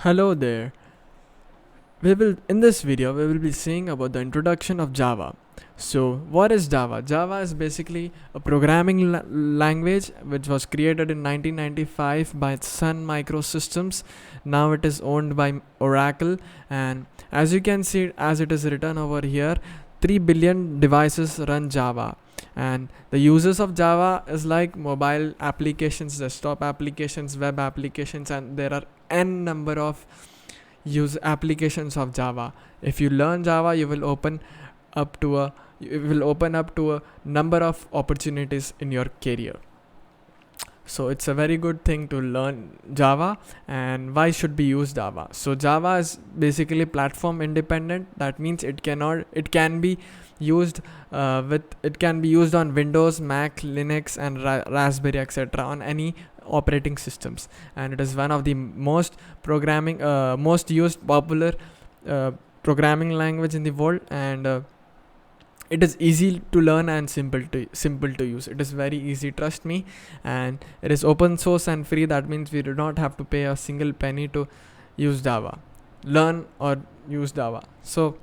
Hello there. In this video we will be seeing about the introduction of Java. So what is Java? Java is basically a programming language which was created in 1995 by Sun Microsystems. Now it is owned by Oracle, and as you can see, as it is written over here, 3 billion devices run Java. And the uses of Java is like mobile applications, desktop applications, web applications, and there are n number of use applications of Java. If you learn Java, you will open up to a number of opportunities in your career. So it's a very good thing to learn Java. And why should we use Java? So Java is basically platform independent. That means it can be used it can be used on Windows, Mac, Linux, and Raspberry, etc., on any operating systems. And it is one of the most used popular programming language in the world. And it is easy to learn and simple to use. It is very easy, trust me. And it is open source and free. That means we do not have to pay a single penny to use Java, learn or use Java. So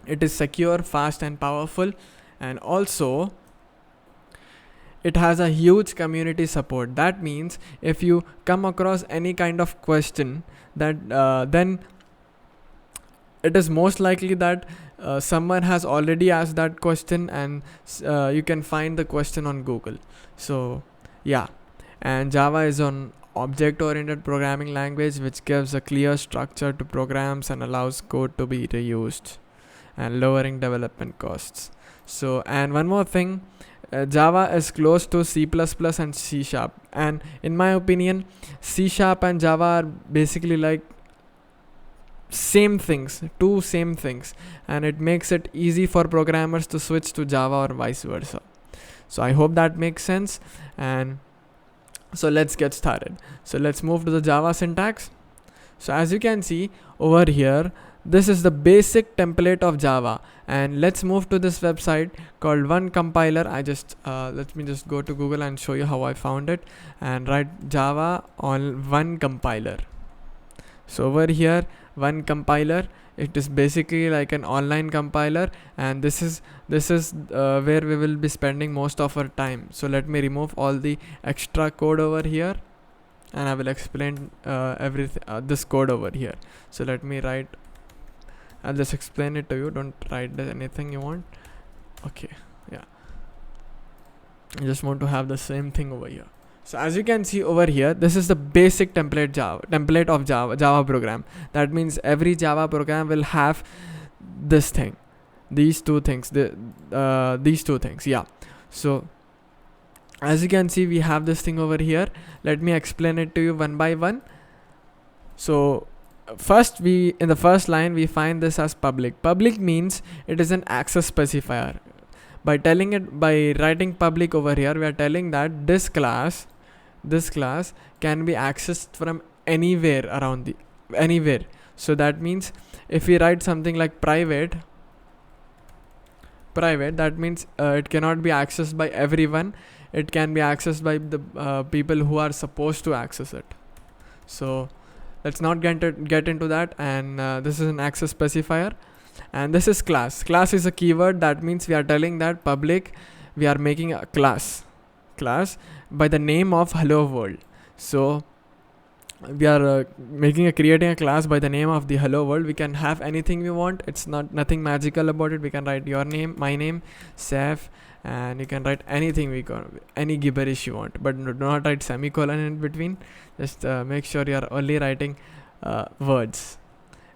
it is secure, fast, and powerful. And also it has a huge community support. That means if you come across any kind of question, that then it is most likely that someone has already asked that question, and you can find the question on Google. So yeah. And Java is an object oriented programming language which gives a clear structure to programs and allows code to be reused, and lowering development costs. So, and one more thing, Java is close to C++ and C#. And in my opinion, C# and Java are basically like two same things, and it makes it easy for programmers to switch to Java or vice versa. So I hope that makes sense. And so let's get started. So let's move to the Java syntax. So as you can see over here, this is the basic template of Java. And let's move to this website called One Compiler. Let me just go to Google and show you how I found it, and write Java on One Compiler. So over here, One Compiler, it is basically like an online compiler, and this is where we will be spending most of our time. So let me remove all the extra code over here, and I will explain everything this code over here. So let me write, I'll just explain it to you. Don't write anything you want. Okay, yeah, I just want to have the same thing over here. So as you can see over here, this is the basic template of Java program. That means every Java program will have these two things. Yeah. So as you can see, we have this thing over here. Let me explain it to you one by one. So first, in the first line we find this as public. Public means it is an access specifier. By writing public over here, we are telling that this class can be accessed from anywhere anywhere. So that means if we write something like private, that means it cannot be accessed by everyone. It can be accessed by the people who are supposed to access it. So let's not get into that. And this is an access specifier. And this is class. Class is a keyword. That means we are telling that public, we are making a class by the name of hello world. So we are creating a class by the name of the hello world. We can have anything we want. It's nothing magical about it. We can write your name, my name, Saf, and you can write anything any gibberish you want, but do not write semicolon in between. Just make sure you are only writing words.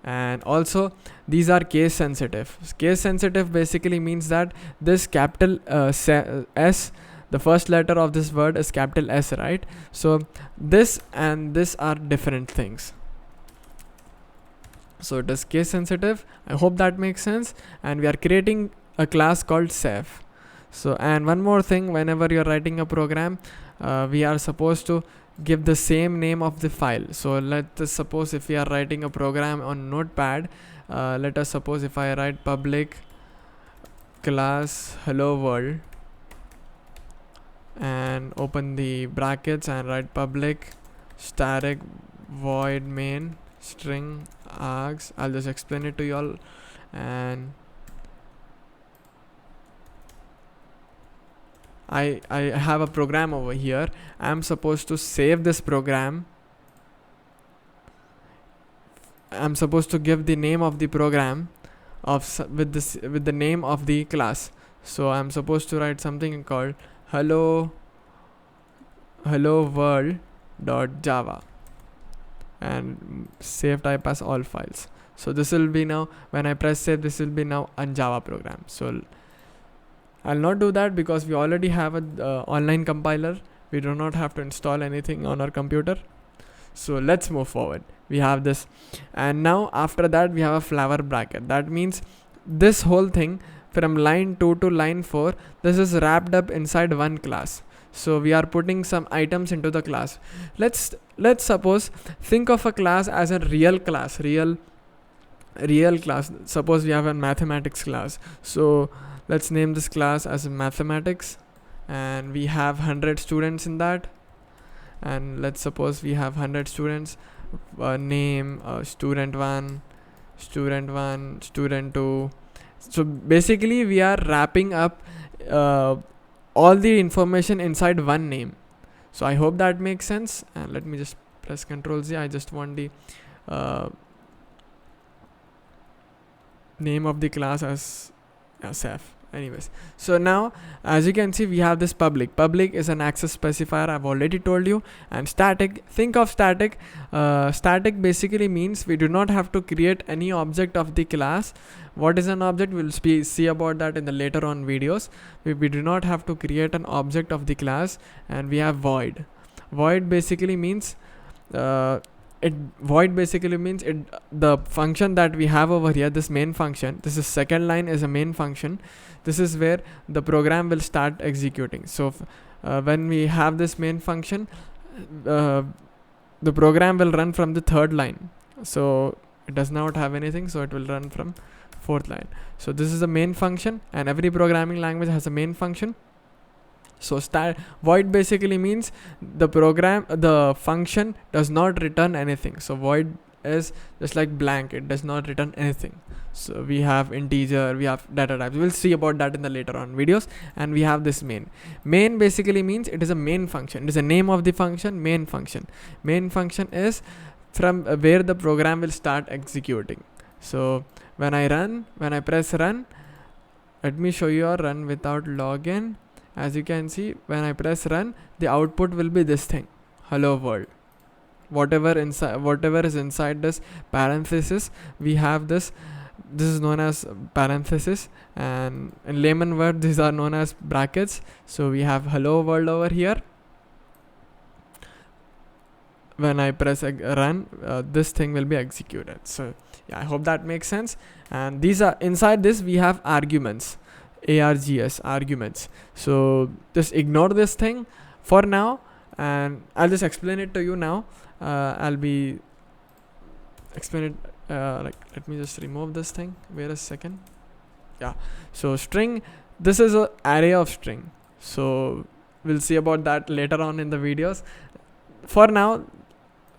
And also these are case sensitive. Case sensitive basically means that this capital S, the first letter of this word is capital S, right? So this and this are different things. So it is case sensitive. I hope that makes sense. And we are creating a class called Saf. So, and one more thing, whenever you're writing a program, we are supposed to give the same name of the file. So let us suppose if we are writing a program on Notepad, let us suppose if I write public class hello world and open the brackets and write public static void main string args. I'll just explain it to you all. And I have a program over here. I'm supposed to save this program. I'm supposed to give the name of the program with the name of the class. So I'm supposed to write something called hello world dot java and save type as all files. So this will be now, when I press save, this will be now a Java program. So I'll not do that because we already have a online compiler. We do not have to install anything on our computer. So let's move forward. We have this, and now after that we have a flower bracket. That means this whole thing from line 2 to line 4, this is wrapped up inside one class. So we are putting some items into the class. Let's suppose, think of a class as a real class, real class. Suppose we have a mathematics class. So let's name this class as mathematics, and we have 100 students in that. And let's suppose we have 100 students. Name student 1, student 2. So basically we are wrapping up all the information inside one name. So I hope that makes sense. And let me just press Ctrl Z. I just want the name of the class as SF. Anyways, so now as you can see, we have this public is an access specifier. I've already told you. And static, think of static. Static basically means we do not have to create any object of the class. What is an object? We'll see about that in the later on videos. We do not have to create an object of the class. And we have void basically means the function that we have over here, this main function, this is second line, is a main function. This is where the program will start executing. So when we have this main function, the program will run from the third line. So it does not have anything, so it will run from fourth line. So this is a main function, and every programming language has a main function. So void basically means the function does not return anything. So void is just like blank, it does not return anything. So we have integer, we have data types. We'll see about that in the later on videos. And we have this main basically means it is a main function. It is a name of the function, main function is from where the program will start executing. So when I press run, let me show you a run without login. As you can see, when I press run, the output will be this thing, hello world. Whatever is inside this parenthesis, we have this is known as parenthesis, and in layman word these are known as brackets. So we have hello world over here. When I press run, this thing will be executed. So yeah, I hope that makes sense. And these are inside this, we have arguments, arguments. So just ignore this thing for now, and I'll just explain it to you now. I'll be explain it let me just remove this thing. Wait a second. Yeah, so string, this is an array of string. So we'll see about that later on in the videos. For now,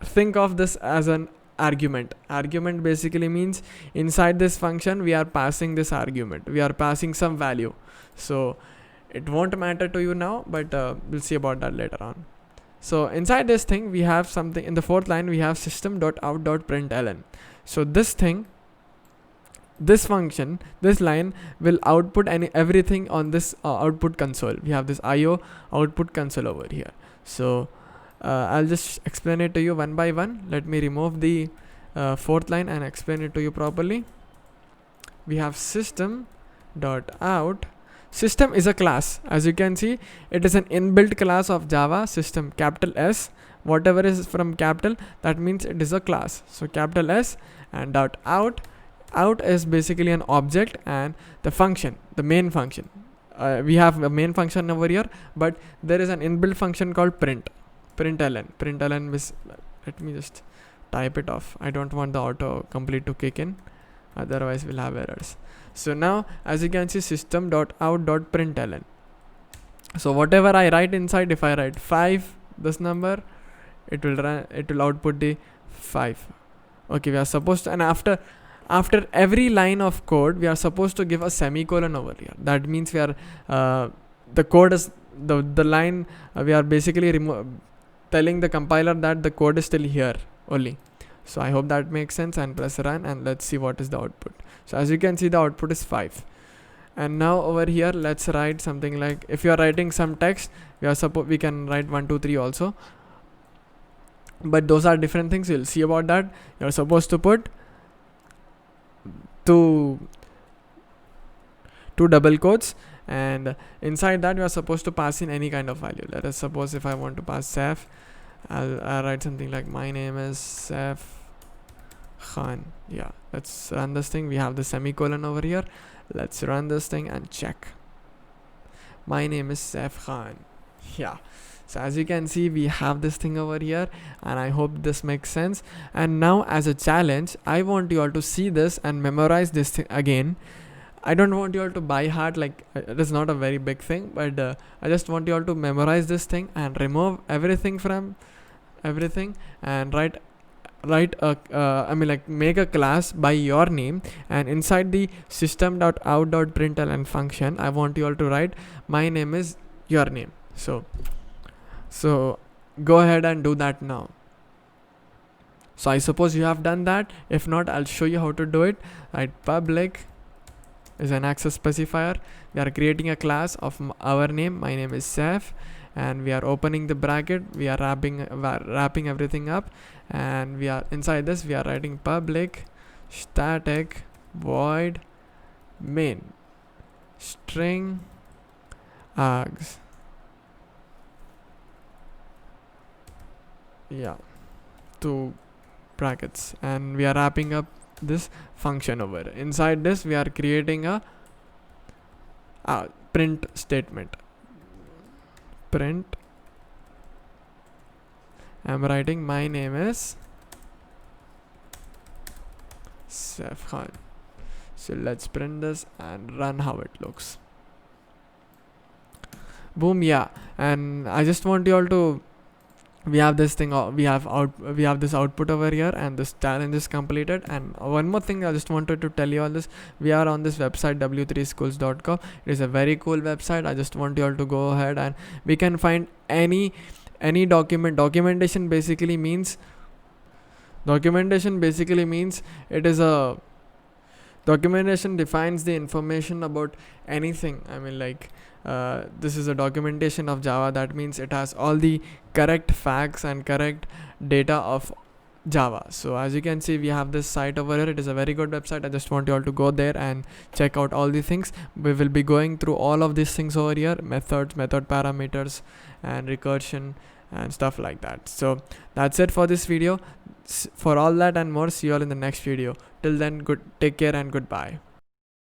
think of this as an argument. Argument basically means inside this function we are passing this argument, we are passing some value. So it won't matter to you now, but we'll see about that later on. So inside this thing we have something in the fourth line, we have system.out.println. So this function, this line will output everything on this output console. We have this IO output console over here. So I'll just explain it to you one by one. Let me remove the fourth line and explain it to you properly. We have system.out. System is a class. As you can see, it is an inbuilt class of Java. System, capital S. Whatever is from capital, that means it is a class. So capital S and .out. Out is basically an object, and the function, the main function. We have a main function over here, but there is an inbuilt function called println. Let me just type it off. I don't want the autocomplete to kick in, otherwise we'll have errors. So now as you can see, system.out.println. So whatever I write inside, if I write 5, this number, it will output the 5. Okay, we are supposed to, and after every line of code we are supposed to give a semicolon over here. That means we are the code is the line, we are basically telling the compiler that the code is still here only. So I hope that makes sense, and press run, and let's see what is the output. So as you can see, the output is 5. And now over here, let's write something like, if you are writing some text, we can write 1 2 3 also, but those are different things. You'll see about that. You're supposed to put two double quotes, and inside that you are supposed to pass in any kind of value. Let us suppose if I want to pass Saif, I'll write something like, my name is Saif Khan. Yeah, let's run this thing. We have the semicolon over here. Let's run this thing and check. My name is Saif Khan. Yeah. So as you can see, we have this thing over here, and I hope this makes sense. And now, as a challenge, I want you all to see this and memorize this thing again. I don't want you all to by heart, like it is not a very big thing, but I just want you all to memorize this thing and remove everything from everything, and make a class by your name, and inside the system.out.println function, I want you all to write, my name is your name. So go ahead and do that now. So I suppose you have done that. If not, I'll show you how to do it. Right, public is an access specifier. We are creating a class of our name. My name is Saif, and we are opening the bracket. We are wrapping everything up, and we are inside this. We are writing public static void main string args. Yeah, 2 brackets, and we are wrapping up this function over. Inside this, we are creating a print statement. Print, I'm writing, my name is Saif Khan. So let's print this and run how it looks. Boom. Yeah, and I just want you all to, we have this thing, we have this output over here, and this challenge is completed. And one more thing I just wanted to tell you all this, we are on this website w3schools.com. It is a very cool website. I just want you all to go ahead, and we can find any documentation basically means it is a documentation defines the information about anything. I mean, like this is a documentation of Java. That means it has all the correct facts and correct data of Java. So as you can see, we have this site over here. It is a very good website. I just want you all to go there and check out all the things. We will be going through all of these things over here: methods, method parameters, and recursion, and stuff like that. So that's it for this video. For all that and more, see you all in the next video. Till then, take care and goodbye.